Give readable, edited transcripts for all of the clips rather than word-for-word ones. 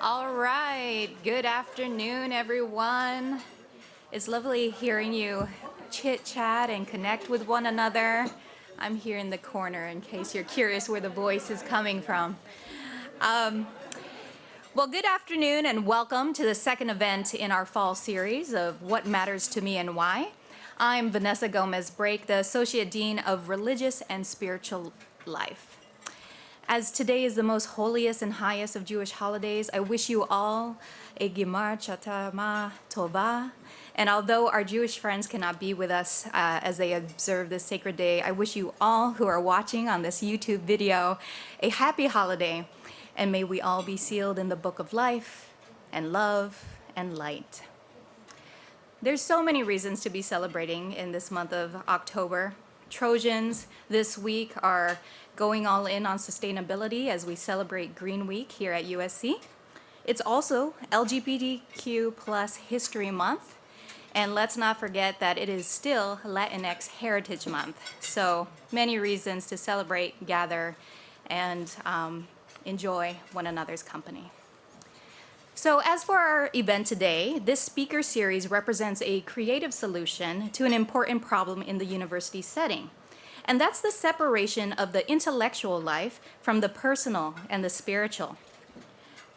All right. Good afternoon, everyone. It's lovely hearing you chit chat and connect with one another. I'm here in the corner in case you're curious where the voice is coming from. Well, good afternoon and welcome to the second event in our fall series of What Matters to Me and Why. I'm Vanessa Gomez Brake, the Associate Dean of Religious and Spiritual Life. As today is the most holiest and highest of Jewish holidays, I wish you all a Gemar Chatama Tova. And although our Jewish friends cannot be with us as they observe this sacred day, I wish you all who are watching on this YouTube video a happy holiday. And may we all be sealed in the book of life and love and light. There's so many reasons to be celebrating in this month of October. Trojans this week are going all in on sustainability as we celebrate Green Week here at USC. It's also LGBTQ plus History Month. And let's not forget that it is still Latinx Heritage Month. So many reasons to celebrate, gather, and enjoy one another's company. So as for our event today, this speaker series represents a creative solution to an important problem in the university setting. And that's the separation of the intellectual life from the personal and the spiritual.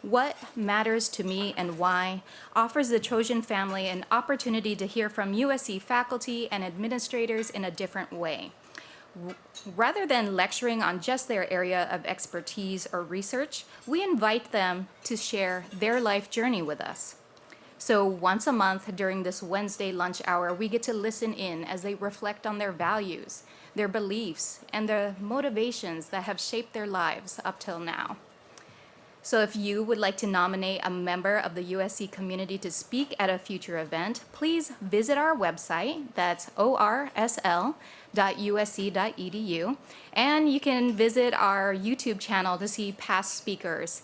What Matters to Me and Why offers the Trojan family an opportunity to hear from USC faculty and administrators in a different way. Rather than lecturing on just their area of expertise or research, we invite them to share their life journey with us. So once a month during this Wednesday lunch hour, we get to listen in as they reflect on their values, their beliefs, and the motivations that have shaped their lives up till now. So if you would like to nominate a member of the USC community to speak at a future event, please visit our website, that's orsl.usc.edu, and you can visit our YouTube channel to see past speakers.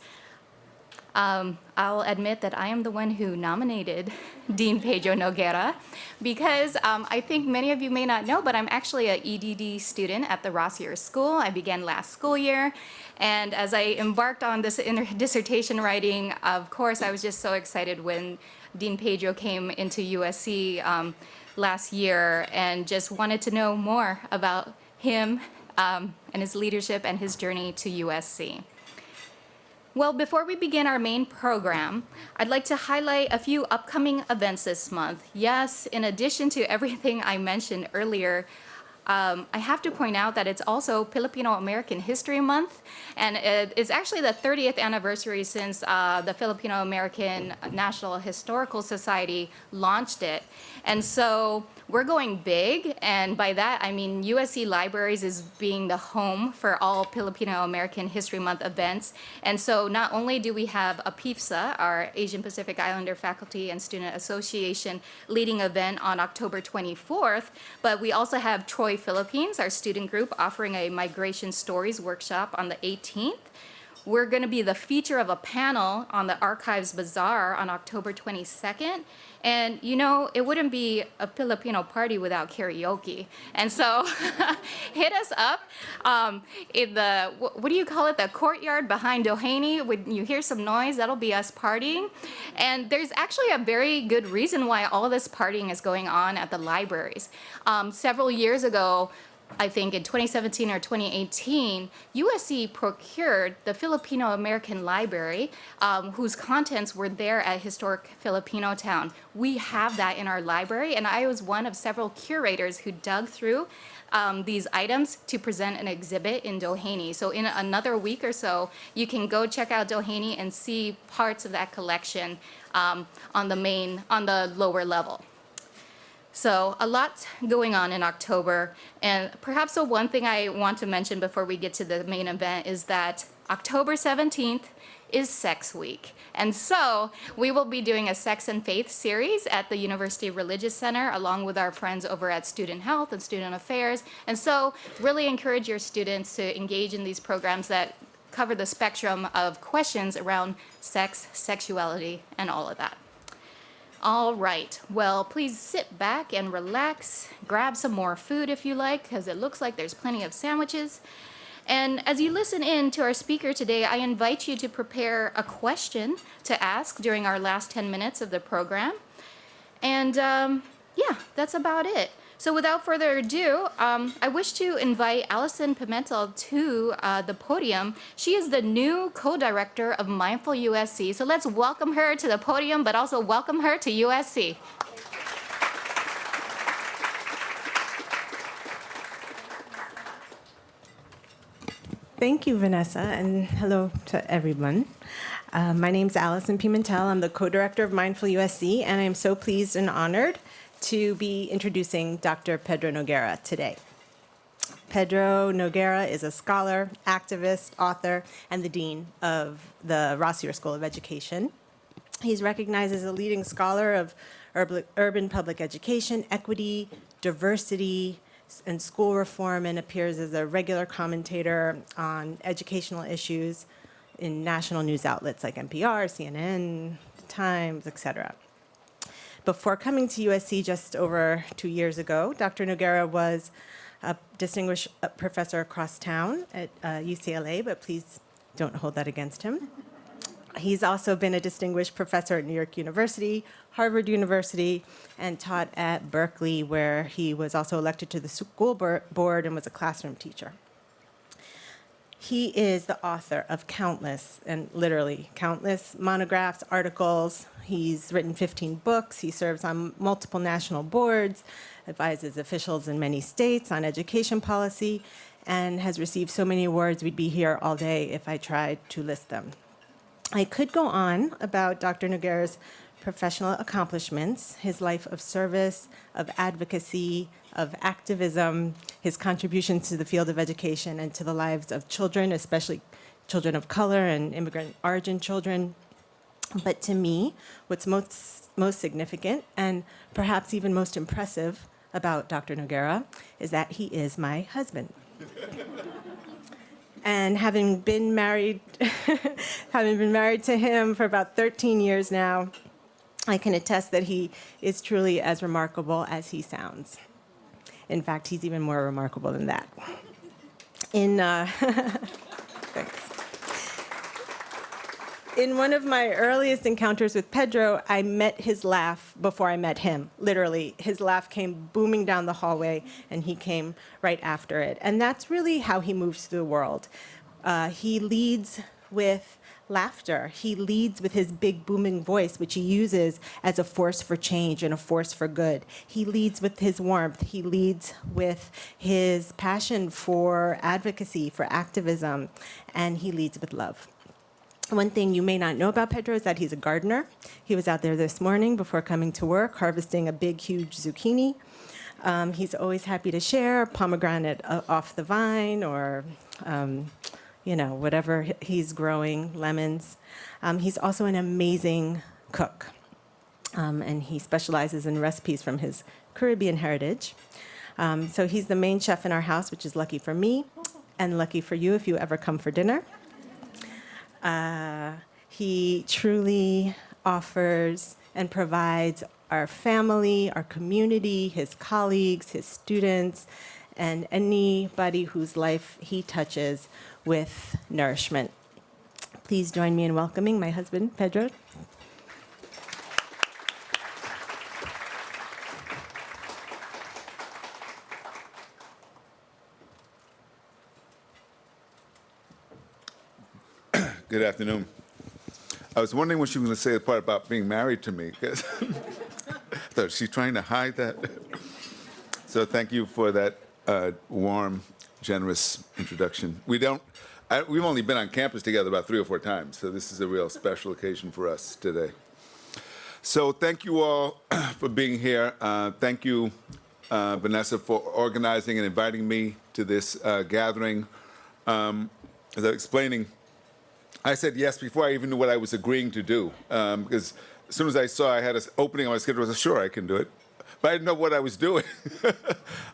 I'll admit that I am the one who nominated Dean Pedro Noguera because I think many of you may not know, but I'm actually an EDD student at the Rossier School. I began last school year, and as I embarked on this dissertation writing, of course, I was just so excited when Dean Pedro came into USC last year and just wanted to know more about him and his leadership and his journey to USC. Well, before we begin our main program, I'd like to highlight a few upcoming events this month. Yes, in addition to everything I mentioned earlier, I have to point out that it's also Filipino American History Month, and it's actually the 30th anniversary since the Filipino American National Historical Society launched it. And so we're going big, and by that I mean USC Libraries is being the home for all Filipino American History Month events. And so not only do we have APIFSA, our Asian Pacific Islander Faculty and Student Association, leading event on October 24th, but we also have Troy Philippines, our student group, offering a Migration Stories workshop on the 18th. We're going to be the feature of a panel on the Archives Bazaar on October 22nd. And you know, it wouldn't be a Filipino party without karaoke. And so hit us up in the, what do you call it, the courtyard behind Doheny. When you hear some noise, that'll be us partying. And there's actually a very good reason why all this partying is going on at the libraries. Several years ago, I think in 2017 or 2018, USC procured the Filipino American Library, whose contents were there at historic Filipino Town. We have that in our library, and I was one of several curators who dug through these items to present an exhibit in Doheny. So in another week or so, you can go check out Doheny and see parts of that collection on the lower level. So a lot going on in October, and perhaps the one thing I want to mention before we get to the main event is that October 17th is Sex Week. And so we will be doing a Sex and Faith series at the University Religious Center along with our friends over at Student Health and Student Affairs. And so really encourage your students to engage in these programs that cover the spectrum of questions around sex, sexuality, and all of that. All right, well, please sit back and relax. Grab some more food if you like, because it looks like there's plenty of sandwiches. And as you listen in to our speaker today, I invite you to prepare a question to ask during our last 10 minutes of the program. And yeah, that's about it. So without further ado, I wish to invite Allison Pimentel to the podium. She is the new co-director of Mindful USC. So let's welcome her to the podium, but also welcome her to USC. Thank you, Vanessa, and hello to everyone. My name's Allison Pimentel. I'm the co-director of Mindful USC, and I'm so pleased and honored to be introducing Dr. Pedro Noguera today. Pedro Noguera is a scholar, activist, author, and the dean of the Rossier School of Education. He's recognized as a leading scholar of urban public education, equity, diversity, and school reform, and appears as a regular commentator on educational issues in national news outlets like NPR, CNN, The Times, etc. Before coming to USC just over 2 years ago, Dr. Noguera was a distinguished professor across town at UCLA, but please don't hold that against him. He's also been a distinguished professor at New York University, Harvard University, and taught at Berkeley, where he was also elected to the school board and was a classroom teacher. He is the author of countless, and literally countless, monographs, articles. He's written 15 books. He serves on multiple national boards, advises officials in many states on education policy, and has received so many awards we'd be here all day if I tried to list them. I could go on about Dr. Noguera's professional accomplishments, his life of service, of advocacy, of activism, his contributions to the field of education and to the lives of children, especially children of color and immigrant origin children. But to me, what's most significant and perhaps even most impressive about Dr. Noguera is that he is my husband. And having been married to him for about 13 years now, I can attest that he is truly as remarkable as he sounds. In fact, he's even more remarkable than that. In one of my earliest encounters with Pedro, I met his laugh before I met him. Literally, his laugh came booming down the hallway, and he came right after it. And that's really how he moves through the world. He leads with laughter. He leads with his big booming voice, which he uses as a force for change and a force for good. He leads with his warmth. He leads with his passion for advocacy, for activism, and he leads with love. One thing you may not know about Pedro is that he's a gardener. He was out there this morning before coming to work, harvesting a big, huge zucchini. He's always happy to share pomegranate off the vine or, whatever he's growing, lemons. He's also an amazing cook, and he specializes in recipes from his Caribbean heritage. So he's the main chef in our house, which is lucky for me and lucky for you if you ever come for dinner. He truly offers and provides our family, our community, his colleagues, his students, and anybody whose life he touches with nourishment. Please join me in welcoming my husband, Pedro. Good afternoon. I was wondering when she was going to say the part about being married to me, because I thought she's trying to hide that. So thank you for that warm, generous introduction. We've only been on campus together about 3 or 4 times, so this is a real special occasion for us today. So thank you all for being here. Thank you, Vanessa, for organizing and inviting me to this gathering. As I was explaining, I said yes before I even knew what I was agreeing to do, because as soon as I saw I had an opening on my schedule, I said, sure, I can do it. But I didn't know what I was doing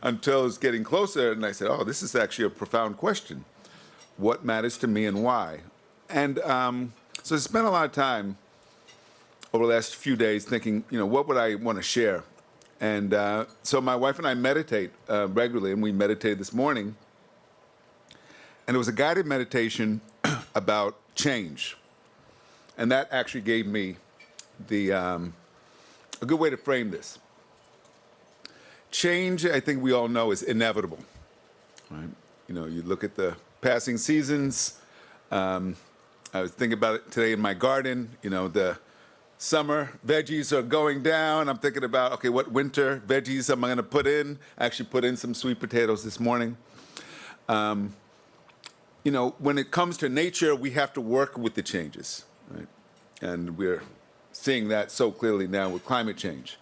until it was getting closer, and I said, oh, this is actually a profound question. What matters to me and why? And so I spent a lot of time over the last few days thinking, what would I want to share? And so my wife and I meditate regularly, and we meditated this morning. and it was a guided meditation about change. And that actually gave me a good way to frame this. Change, I think we all know, is inevitable, right? You know, you look at the passing seasons. I was thinking about it today in my garden. You know, the summer veggies are going down. I'm thinking about, okay, what winter veggies am I going to put in? I actually put in some sweet potatoes this morning. You know, when it comes to nature, we have to work with the changes, right? And we're seeing that so clearly now with climate change.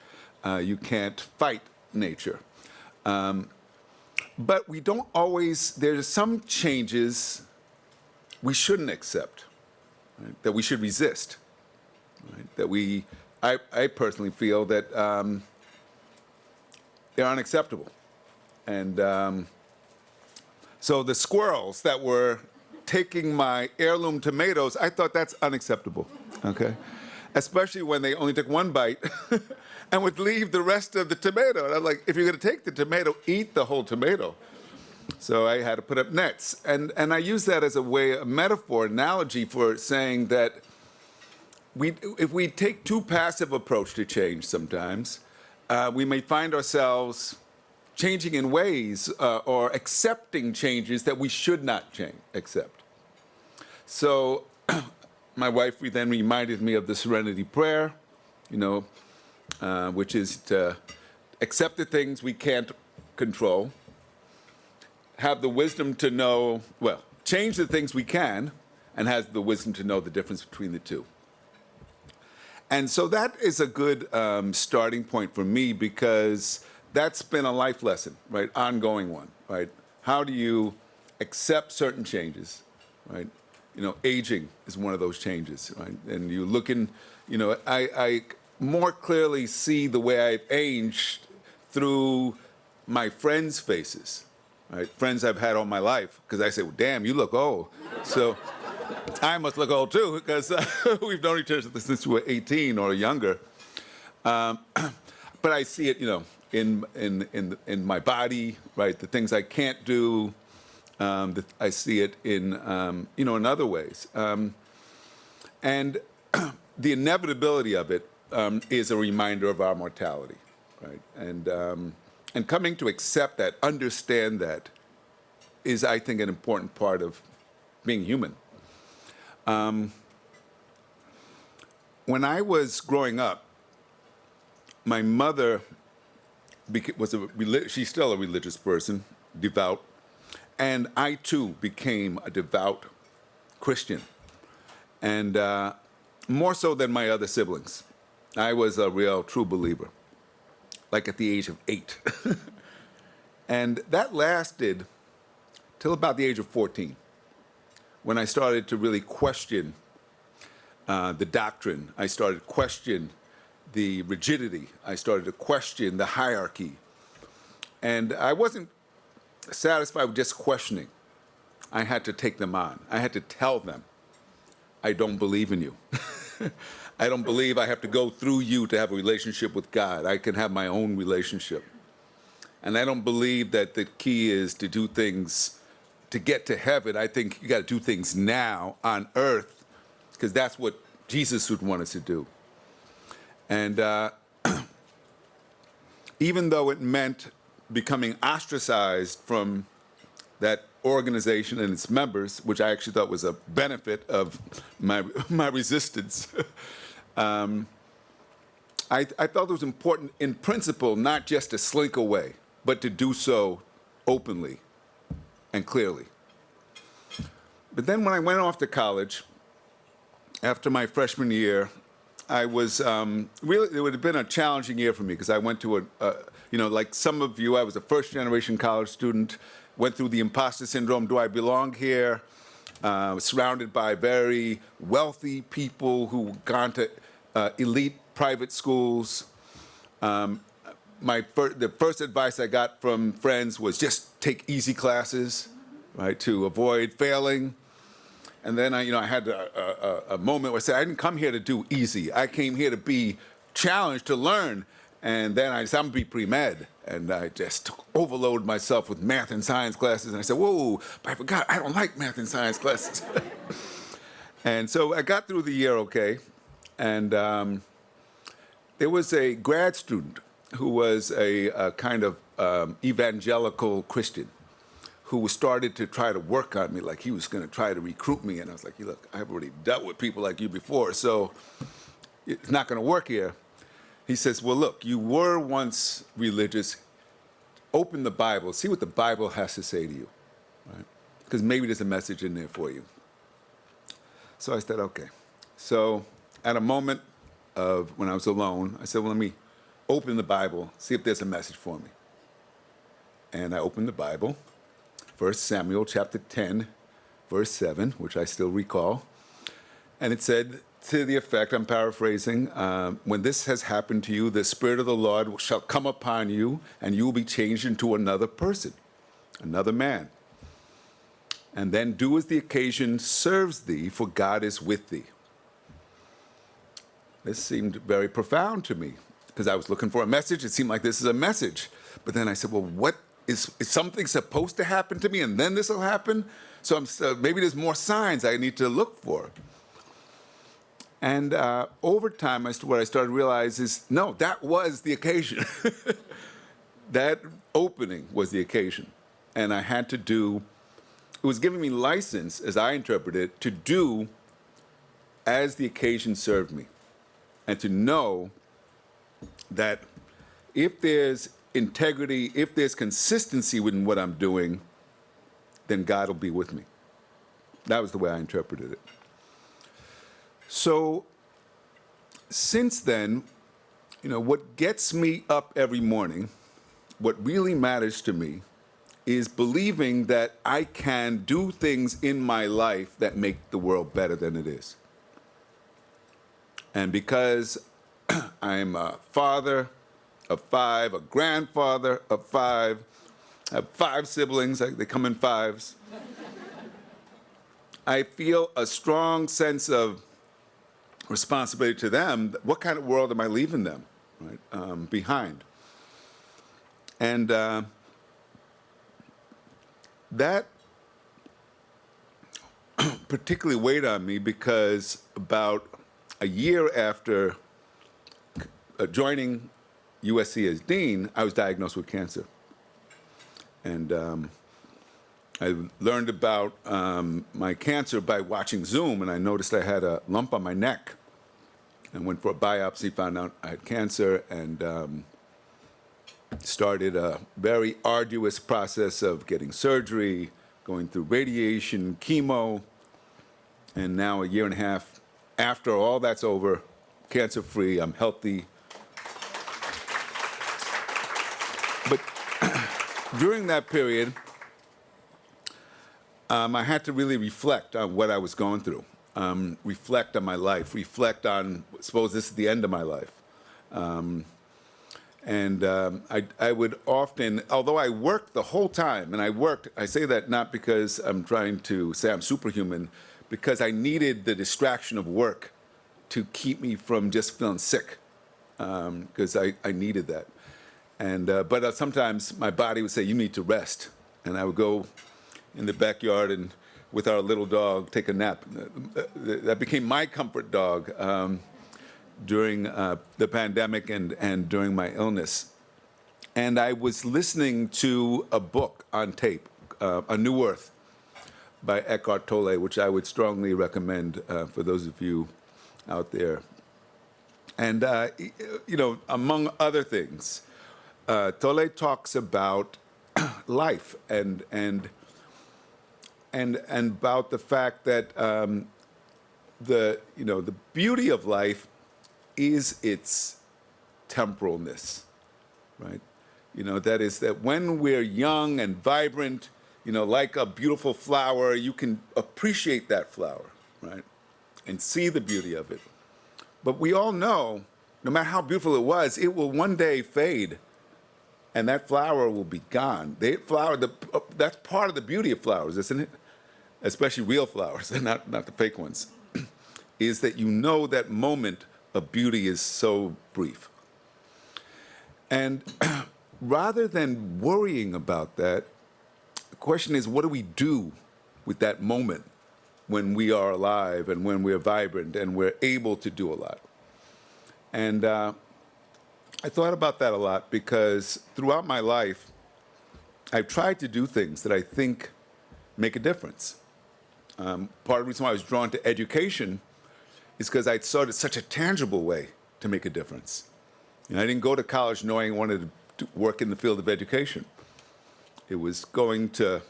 You can't fight nature. But we don't always, there's some changes we shouldn't accept, right? That we should resist, right? That I personally feel that they're unacceptable. And so the squirrels that were taking my heirloom tomatoes, I thought that's unacceptable, okay? Especially when they only took one bite and would leave the rest of the tomato. And I'm like, if you're gonna take the tomato, eat the whole tomato. So I had to put up nets. And I use that as a way, a metaphor, analogy for saying that if we take too passive approach to change sometimes, we may find ourselves changing in ways or accepting changes that we should not accept. So my wife then reminded me of the Serenity Prayer, you know, which is to accept the things we can't control, have the wisdom to know, well, change the things we can, and have the wisdom to know the difference between the two. And so that is a good starting point for me, because that's been a life lesson, right? Ongoing one, right? How do you accept certain changes, right? You know, aging is one of those changes, right? And you look in, you know, I more clearly see the way I've aged through my friends' faces, right? Friends I've had all my life, because I say, well, damn, you look old. So I must look old too, because we've known each other since we were 18 or younger. But I see it, you know, in my body, right? The things I can't do, I see it in, you know, in other ways. And the inevitability of it is a reminder of our mortality, right? And coming to accept that, understand that, is, I think, an important part of being human. When I was growing up, my mother she's still a religious person, devout, and I too became a devout Christian, and more so than my other siblings. I was a real true believer, like at the age of 8. And that lasted till about the age of 14, when I started to really question the doctrine. I started to question the rigidity. I started to question the hierarchy. And I wasn't satisfied with just questioning. I had to take them on. I had to tell them, I don't believe in you. I don't believe I have to go through you to have a relationship with God. I can have my own relationship. And I don't believe that the key is to do things to get to heaven. I think you got to do things now on earth, because that's what Jesus would want us to do. And even though it meant becoming ostracized from that organization and its members, which I actually thought was a benefit of my resistance, I felt it was important in principle not just to slink away, but to do so openly and clearly. But then when I went off to college, after my freshman year, I was really, it would have been a challenging year for me, because I went to you know, like some of you, I was a first-generation college student, went through the imposter syndrome. Do I belong here? Surrounded by very wealthy people who gone to elite private schools. The first advice I got from friends was just take easy classes, right, to avoid failing. And then I had a moment where I said, I didn't come here to do easy. I came here to be challenged, to learn. And then I decided I'm going to be pre-med. And I just overloaded myself with math and science classes. And I said, whoa, but I forgot, I don't like math and science classes. And so I got through the year okay. And there was a grad student who was a kind of evangelical Christian who started to try to work on me, like he was going to try to recruit me. And I was like, look, I've already dealt with people like you before, so it's not going to work here. He says, well, look, you were once religious. Open the Bible, see what the Bible has to say to you, right? Because maybe there's a message in there for you. So I said, okay. So at a moment of when I was alone, I said, well, let me open the Bible, see if there's a message for me. And I opened the Bible, 1 Samuel chapter 10, verse 7, which I still recall. And it said to the effect, I'm paraphrasing, when this has happened to you, the Spirit of the Lord shall come upon you, and you will be changed into another person, another man. And then do as the occasion serves thee, for God is with thee. This seemed very profound to me, because I was looking for a message. It seemed like this is a message. But then I said, well, what is something supposed to happen to me, and then this will happen? So maybe there's more signs I need to look for. And over time, what I started to realize is, no, that was the occasion. That opening was the occasion. And I had to do, it was giving me license, as I interpret it, to do as the occasion served me. And to know that if there's integrity, if there's consistency within what I'm doing, then God will be with me. That was the way I interpreted it. So since then, what gets me up every morning, what really matters to me, is believing that I can do things in my life that make the world better than it is. And because I'm a father of 5, a grandfather of 5, I have 5 siblings, they come in 5s. I feel a strong sense of responsibility to them. What kind of world am I leaving them, right, behind? And that particularly weighed on me because about a year after joining USC as dean, I was diagnosed with cancer. And I learned about my cancer by watching Zoom, and I noticed I had a lump on my neck. And went for a biopsy, found out I had cancer, and started a very arduous process of getting surgery, going through radiation, chemo, and now a year and a half after all that's over, cancer-free, I'm healthy. But during that period, I had to really reflect on what I was going through, reflect on my life, reflect on, suppose this is the end of my life. I would often, although I worked the whole time, and I say that not because I'm trying to say I'm superhuman, because I needed the distraction of work to keep me from just feeling sick, because I needed that. But sometimes my body would say, you need to rest. And I would go in the backyard and with our little dog, take a nap. That became my comfort dog during the pandemic and during my illness. And I was listening to a book on tape, A New Earth by Eckhart Tolle, which I would strongly recommend for those of you out there. And, among other things, Tolle talks about life and about the fact that the beauty of life is its temporalness, right? That is that when we're young and vibrant, like a beautiful flower, you can appreciate that flower, right? And see the beauty of it. But we all know, no matter how beautiful it was, it will one day fade, and that flower will be gone. That's part of the beauty of flowers, isn't it? Especially real flowers, and not the fake ones, is that that moment of beauty is so brief. And rather than worrying about that, the question is, what do we do with that moment when we are alive and when we're vibrant and we're able to do a lot? And I thought about that a lot because throughout my life, I've tried to do things that I think make a difference. Part of the reason why I was drawn to education is because I saw it as such a tangible way to make a difference. I didn't go to college knowing I wanted to work in the field of education. It was going to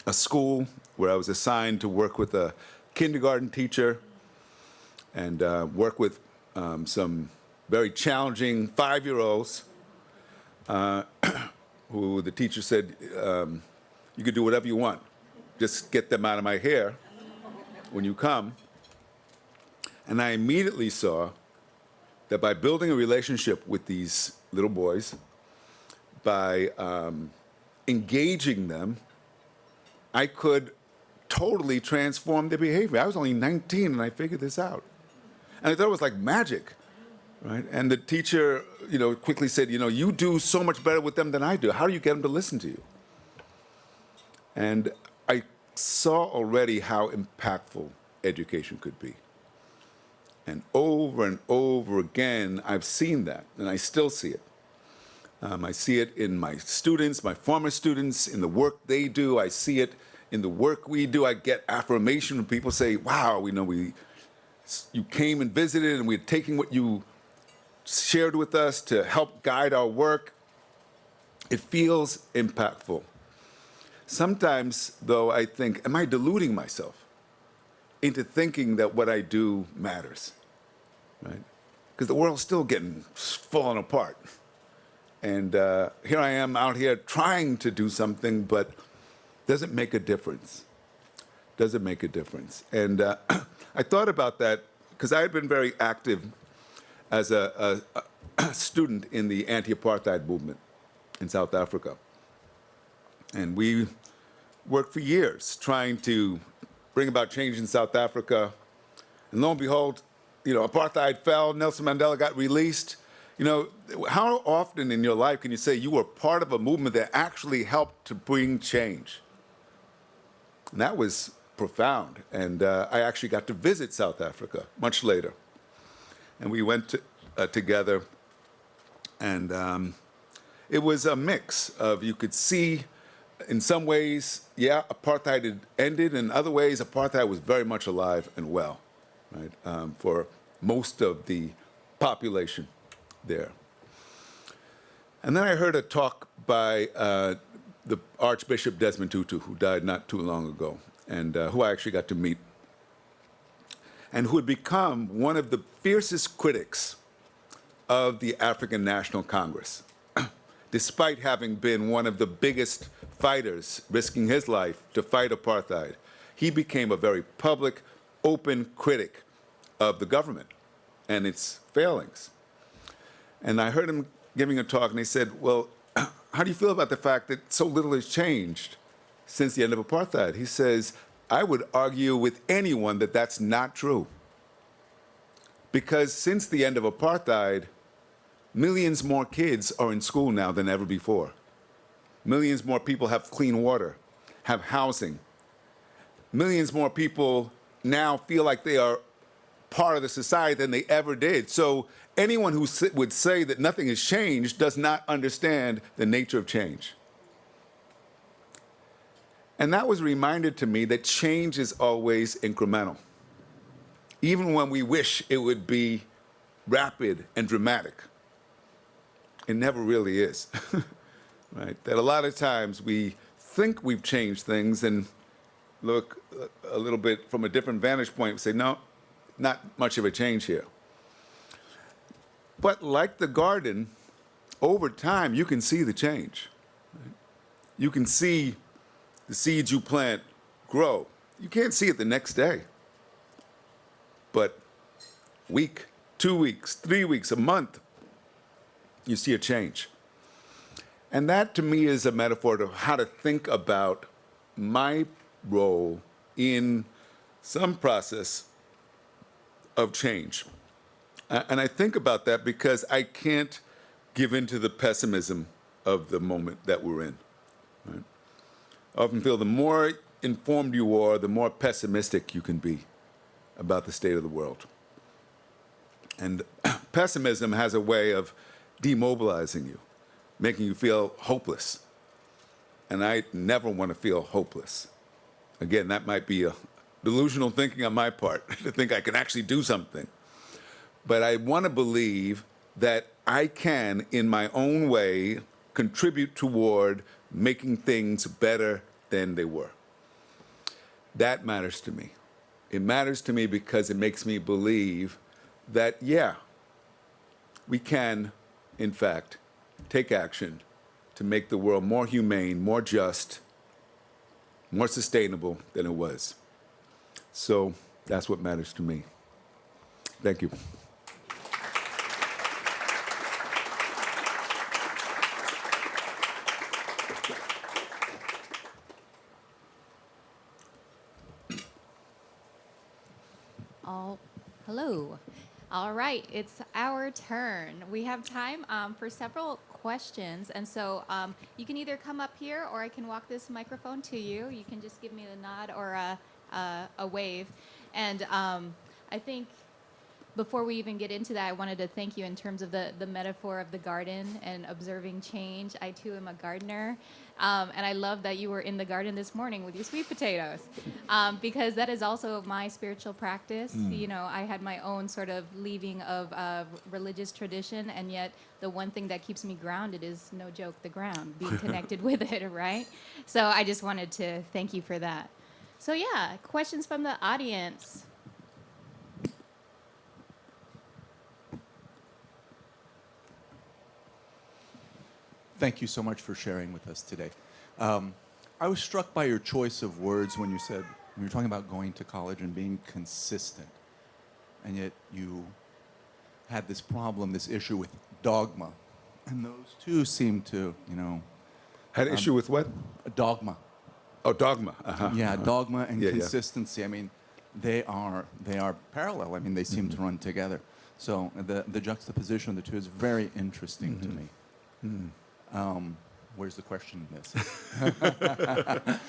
a school where I was assigned to work with a kindergarten teacher and work with some very challenging 5-year-olds who the teacher said, you could do whatever you want. Just get them out of my hair when you come. And I immediately saw that by building a relationship with these little boys, by engaging them, I could totally transform their behavior. I was only 19 and I figured this out. And I thought it was like magic, right? And the teacher, quickly said, you do so much better with them than I do. How do you get them to listen to you? And I saw already how impactful education could be. And over again, I've seen that, and I still see it. I see it in my students, my former students, in the work they do. I see it in the work we do. I get affirmation when people say, wow, you came and visited, and we're taking what you shared with us to help guide our work. It feels impactful. Sometimes, though, I think, am I deluding myself into thinking that what I do matters, right? Because the world's still falling apart. And here I am out here trying to do something, but does it make a difference? Does it make a difference? And I thought about that because I had been very active as a student in the anti-apartheid movement in South Africa. And we worked for years trying to bring about change in South Africa. And lo and behold, apartheid fell, Nelson Mandela got released. How often in your life can you say you were part of a movement that actually helped to bring change? And that was profound. And I actually got to visit South Africa much later. And we went together. And it was a mix of, you could see, in some ways, yeah, apartheid had ended. In other ways, apartheid was very much alive and well, right, for most of the population there. And then I heard a talk by the Archbishop Desmond Tutu, who died not too long ago, and who I actually got to meet, and who had become one of the fiercest critics of the African National Congress, despite having been one of the biggest fighters, risking his life to fight apartheid. He became a very public, open critic of the government and its failings. And I heard him giving a talk, and he said, well, how do you feel about the fact that so little has changed since the end of apartheid? He says, I would argue with anyone that that's not true. Because since the end of apartheid, millions more kids are in school now than ever before. Millions more people have clean water, have housing. Millions more people now feel like they are part of the society than they ever did. So anyone who would say that nothing has changed does not understand the nature of change. And that was reminded to me that change is always incremental. Even when we wish it would be rapid and dramatic, it never really is. Right? That a lot of times we think we've changed things and look a little bit from a different vantage point and say, no, not much of a change here. But like the garden, over time, you can see the change. Right? You can see the seeds you plant grow. You can't see it the next day. But week, 2 weeks, 3 weeks, a month, you see a change. And that, to me, is a metaphor of how to think about my role in some process of change. And I think about that because I can't give in to the pessimism of the moment that we're in. Right? I often feel the more informed you are, the more pessimistic you can be about the state of the world. And pessimism has a way of demobilizing you, making you feel hopeless. And I never want to feel hopeless. Again, that might be a delusional thinking on my part, to think I can actually do something. But I want to believe that I can, in my own way, contribute toward making things better than they were. That matters to me. It matters to me because it makes me believe that, yeah, we can, in fact, take action to make the world more humane, more just, more sustainable than it was. So that's what matters to me. Thank you. Hello. All right, it's our turn. We have time for several questions, and so you can either come up here or I can walk this microphone to you. You can just give me a nod or a wave. And I think before we even get into that, I wanted to thank you in terms of the metaphor of the garden and observing change. I, too, am a gardener. And I love that you were in the garden this morning with your sweet potatoes, because that is also my spiritual practice. You know, I had my own sort of leaving of religious tradition, and yet the one thing that keeps me grounded is, no joke, the ground, being connected with it, right? So I just wanted to thank you for that. So yeah, questions from the audience. Thank you so much for sharing with us today. I was struck by your choice of words when you were talking about going to college and being consistent. And yet you had this problem, this issue with dogma. And those two seem to, Had an issue with what? dogma. Oh, dogma. Uh-huh. Yeah, dogma and Yeah, yeah. consistency. I mean, they are parallel. I mean, they seem to run together. So the juxtaposition of the two is very interesting to me. Where's the question in this?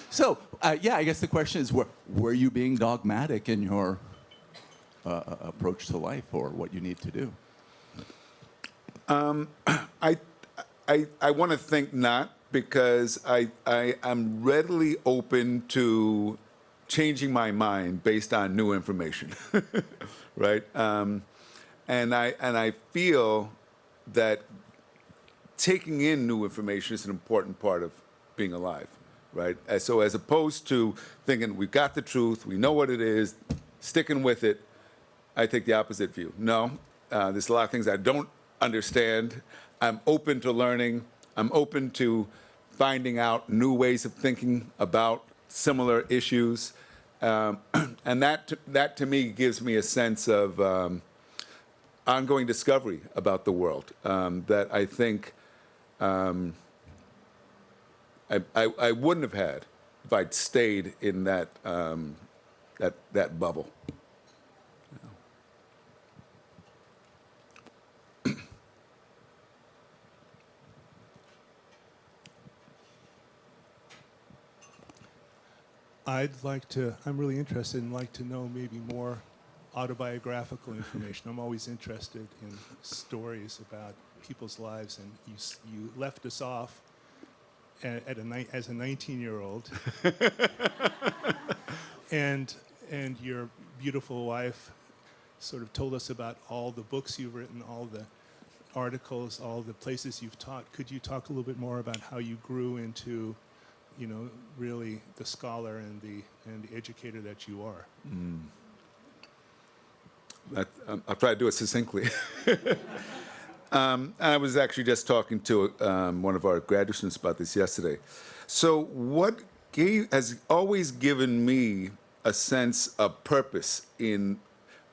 So, yeah, I guess the question is, were you being dogmatic in your approach to life or what you need to do? I want to think not, because I'm readily open to changing my mind based on new information, right? And I feel that taking in new information is an important part of being alive, right? So as opposed to thinking we've got the truth, we know what it is, sticking with it, I take the opposite view. No, there's a lot of things I don't understand. I'm open to learning. I'm open to finding out new ways of thinking about similar issues. And that to me gives me a sense of ongoing discovery about the world that I think I wouldn't have had if I'd stayed in that bubble. I'm really interested and like to know maybe more autobiographical information. I'm always interested in stories about people's lives, and you left us off as a 19-year-old, and your beautiful wife sort of told us about all the books you've written, all the articles, all the places you've taught. Could you talk a little bit more about how you grew into, really the scholar and the educator that you are? I'll try to do it succinctly. I was actually just talking to one of our graduate students about this yesterday. So what has always given me a sense of purpose in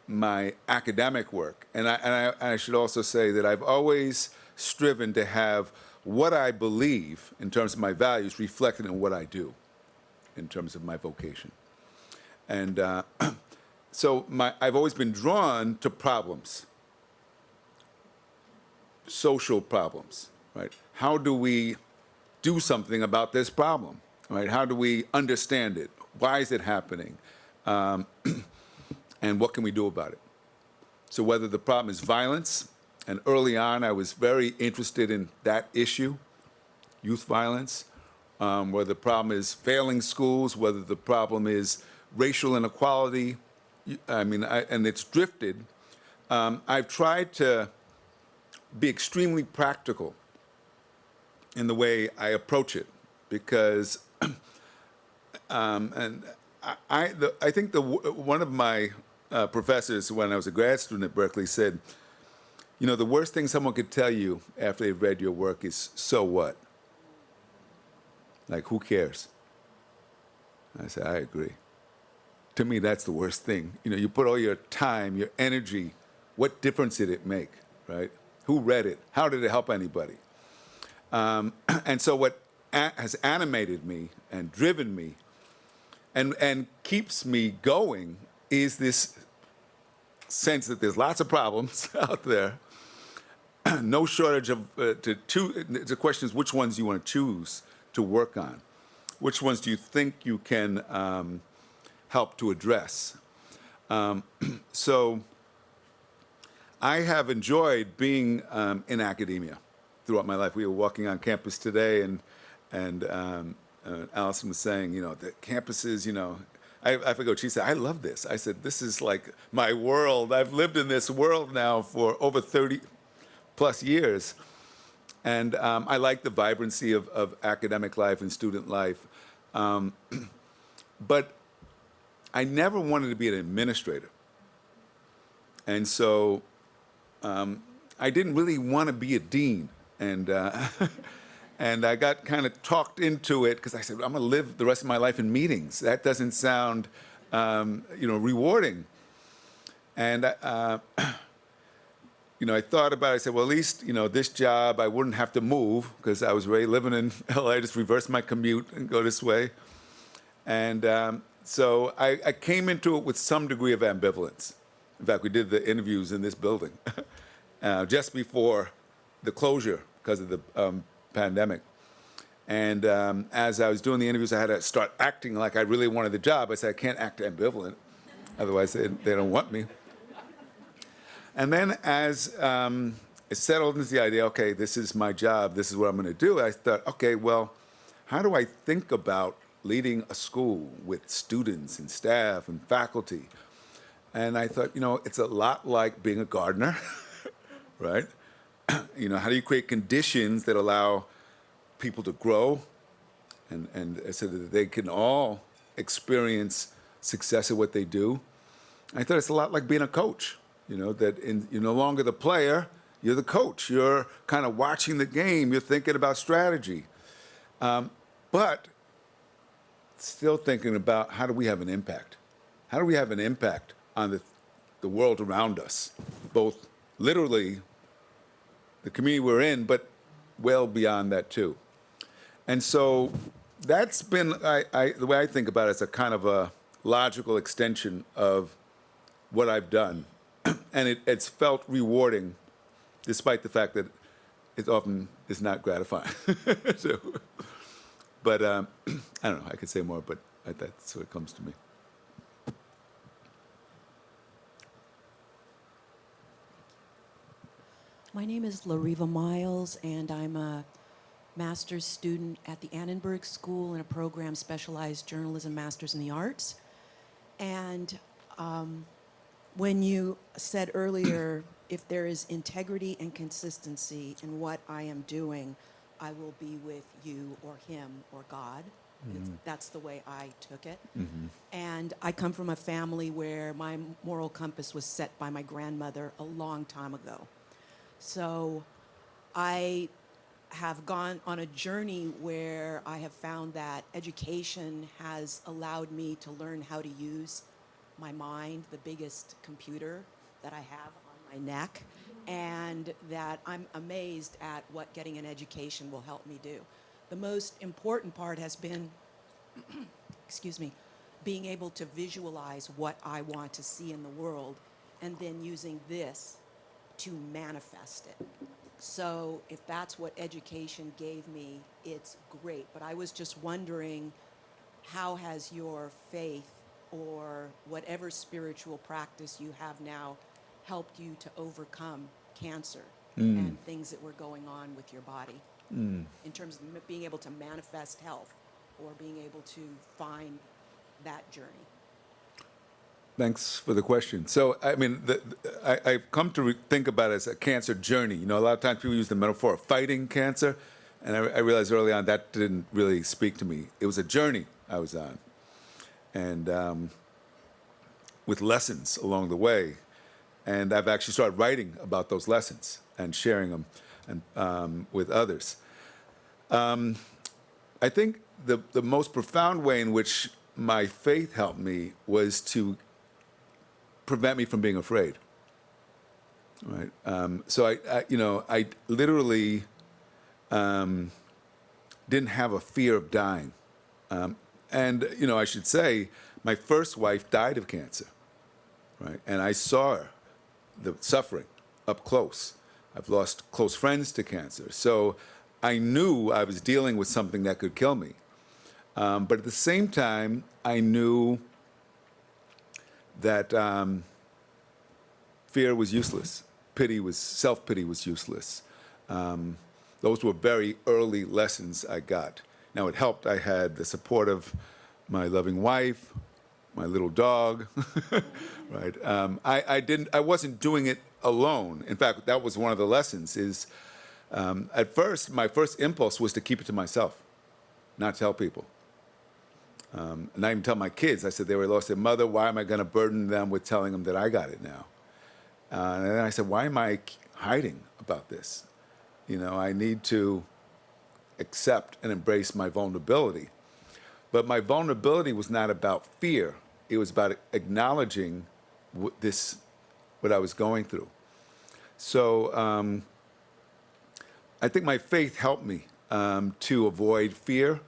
my academic work, and I should also say that I've always striven to have what I believe in terms of my values reflected in what I do in terms of my vocation. And so I've always been drawn to problems social problems, right? How do we do something about this problem, right? How do we understand it? Why is it happening? And what can we do about it? So whether the problem is violence, and early on I was very interested in that issue, youth violence, whether the problem is failing schools, whether the problem is racial inequality, and it's drifted. I've tried to be extremely practical in the way I approach it, because, I think one of my professors when I was a grad student at Berkeley said, you know, the worst thing someone could tell you after they've read your work is, so what? Like, who cares? I said, I agree. To me, that's the worst thing. You know, you put all your time, your energy, what difference did it make, right? Who read it? How did it help anybody? And so what has animated me and driven me and keeps me going is this sense that there's lots of problems out there, no shortage of, the question is which ones you want to choose to work on. Which ones do you think you can help to address? So I have enjoyed being in academia throughout my life. We were walking on campus today, and Allison was saying, you know, the campuses, you know, I forgot. She said, I love this. I said, this is like my world. I've lived in this world now for over 30 plus years. And I like the vibrancy of academic life and student life. But I never wanted to be an administrator. And so I didn't really want to be a dean. And, and I got kind of talked into it because I said, I'm going to live the rest of my life in meetings. That doesn't sound, rewarding. And, I thought about it. I said, well, at least, this job, I wouldn't have to move because I was already living in LA. I just reversed my commute and go this way. And so I came into it with some degree of ambivalence. In fact, we did the interviews in this building just before the closure because of the pandemic. And as I was doing the interviews, I had to start acting like I really wanted the job. I said, I can't act ambivalent, otherwise they don't want me. And then as it settled into the idea, okay, this is my job, this is what I'm going to do, I thought, okay, well, how do I think about leading a school with students and staff and faculty? And I thought, it's a lot like being a gardener, right? How do you create conditions that allow people to grow and so that they can all experience success at what they do? I thought it's a lot like being a coach, that you're no longer the player, you're the coach. You're kind of watching the game, you're thinking about strategy. But still thinking about how do we have an impact? How do we have an impact on the world around us, both literally the community we're in, but well beyond that too. And so that's been, the way I think about it, it's a kind of a logical extension of what I've done. And it's felt rewarding, despite the fact that it often is not gratifying. So, but I don't know, I could say more, but that's what comes to me. My name is Lariva Miles, and I'm a master's student at the Annenberg School in a program specialized journalism, masters in the arts. And when you said earlier, if there is integrity and consistency in what I am doing, I will be with you or him or God. That's the way I took it. Mm-hmm. And I come from a family where my moral compass was set by my grandmother a long time ago. So I have gone on a journey where I have found that education has allowed me to learn how to use my mind, the biggest computer that I have on my neck, and that I'm amazed at what getting an education will help me do. The most important part has been, being able to visualize what I want to see in the world and then using this to manifest it. So if that's what education gave me, it's great. But I was just wondering, how has your faith or whatever spiritual practice you have now helped you to overcome cancer and things that were going on with your body in terms of being able to manifest health or being able to find that journey? Thanks for the question. So, I mean, I've come to think about it as a cancer journey. You know, a lot of times people use the metaphor of fighting cancer, and I realized early on that didn't really speak to me. It was a journey I was on, and with lessons along the way. And I've actually started writing about those lessons and sharing them with others. I think the most profound way in which my faith helped me was to prevent me from being afraid. Right. So I literally didn't have a fear of dying. And I should say, my first wife died of cancer. Right. And I saw the suffering up close. I've lost close friends to cancer. So I knew I was dealing with something that could kill me. But at the same time, I knew that fear was useless. Self-pity was useless. Those were very early lessons I got. Now, it helped. I had the support of my loving wife, my little dog, right? I wasn't doing it alone. In fact, that was one of the lessons is, at first, my first impulse was to keep it to myself, not tell people. Not even tell my kids. I said they were lost their mother. Why am I going to burden them with telling them that I got it now? And then I said, why am I hiding about this? I need to accept and embrace my vulnerability. But my vulnerability was not about fear. It was about acknowledging what I was going through. So I think my faith helped me to avoid fear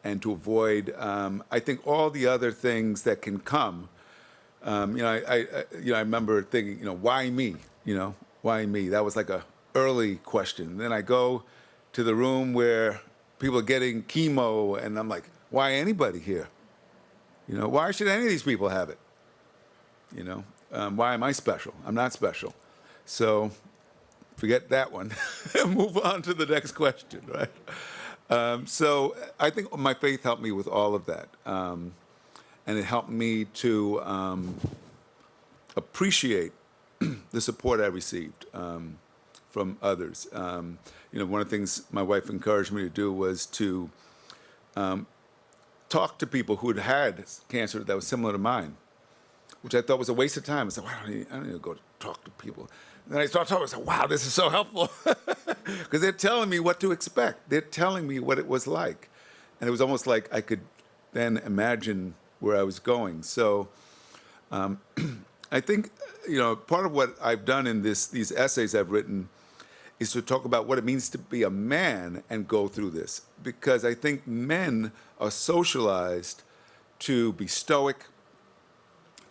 and to avoid, I think, all the other things that can come. I remember thinking, why me? Why me? That was like a early question. Then I go to the room where people are getting chemo, and I'm like, why anybody here? Why should any of these people have it? Why am I special? I'm not special. So forget that one. Move on to the next question, right? So I think my faith helped me with all of that. And it helped me to appreciate the support I received from others. One of the things my wife encouraged me to do was to talk to people who had cancer that was similar to mine, which I thought was a waste of time. I said, I don't need to go talk to people. And then I started talking, I said, wow, this is so helpful. Because they're telling me what to expect. They're telling me what it was like. And it was almost like I could then imagine where I was going. So I think, part of what I've done in these essays I've written is to talk about what it means to be a man and go through this. Because I think men are socialized to be stoic,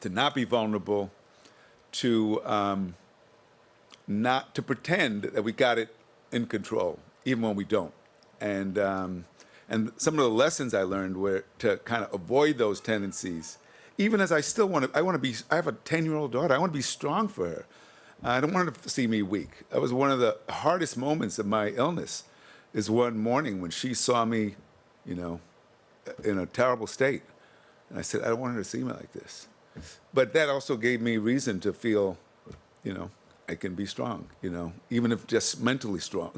to not be vulnerable, to not to pretend that we got it in control, even when we don't. And some of the lessons I learned were to kind of avoid those tendencies, even as I have a 10-year-old daughter. I want to be strong for her. I don't want her to see me weak. That was one of the hardest moments of my illness, is one morning when she saw me, in a terrible state. And I said, I don't want her to see me like this. But that also gave me reason to feel, I can be strong, even if just mentally strong.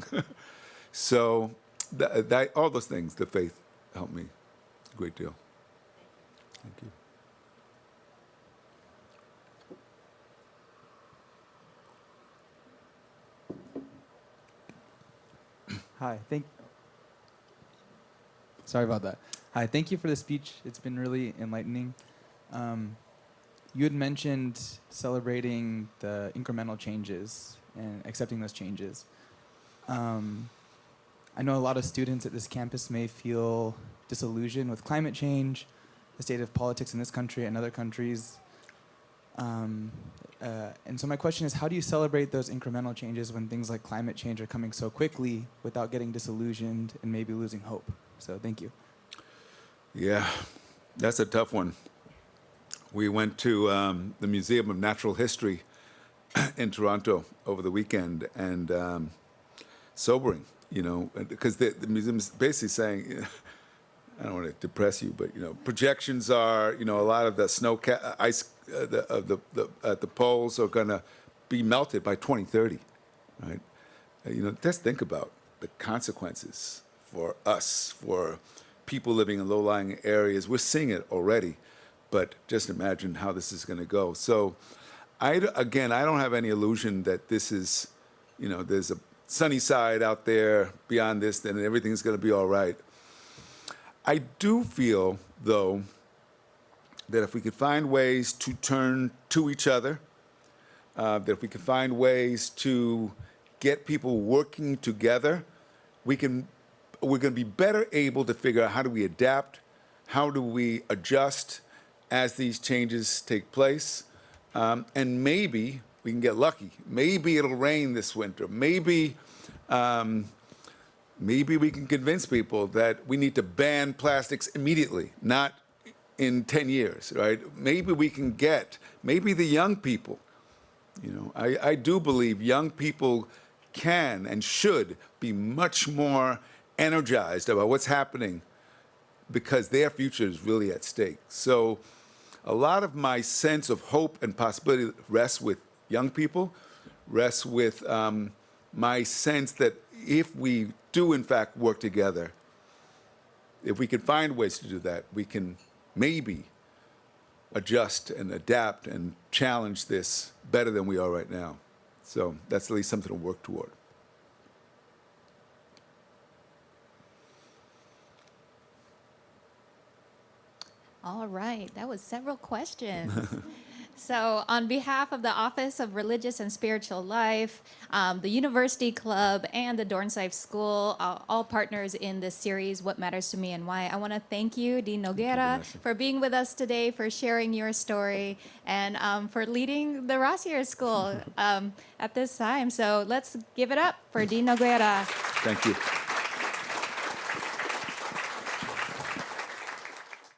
So all those things, the faith helped me a great deal. Thank you. Hi, sorry about that. Hi, thank you for the speech. It's been really enlightening. You had mentioned celebrating the incremental changes and accepting those changes. I know a lot of students at this campus may feel disillusioned with climate change, the state of politics in this country and other countries. And so my question is, how do you celebrate those incremental changes when things like climate change are coming so quickly without getting disillusioned and maybe losing hope? So thank you. Yeah, that's a tough one. We went to the Museum of Natural History in Toronto over the weekend, and sobering, because the museum's basically saying, I don't want to depress you, but projections are, a lot of the ice at the poles are going to be melted by 2030, right? Just think about the consequences for us, for people living in low-lying areas. We're seeing it already, but just imagine how this is going to go. So, I don't have any illusion that this is, there's a sunny side out there beyond this, and everything's going to be all right. I do feel, though, that if we could find ways to turn to each other, that if we could find ways to get people working together, we're going to be better able to figure out how do we adapt, how do we adjust as these changes take place, and maybe we can get lucky. Maybe it'll rain this winter. Maybe we can convince people that we need to ban plastics immediately, not in 10 years, right? Maybe we can maybe the young people, I do believe young people can and should be much more energized about what's happening because their future is really at stake. So a lot of my sense of hope and possibility rests with young people, rests with my sense that if we do in fact work together, if we can find ways to do that, we can maybe adjust and adapt and challenge this better than we are right now. So that's at least something to work toward. All right, that was several questions. So on behalf of the Office of Religious and Spiritual Life, the University Club, and the Dornsife School, all partners in this series, What Matters to Me and Why, I want to thank you, Dean Noguera, for being with us today, for sharing your story, and for leading the Rossier School at this time. So let's give it up for Dean Noguera. Thank you.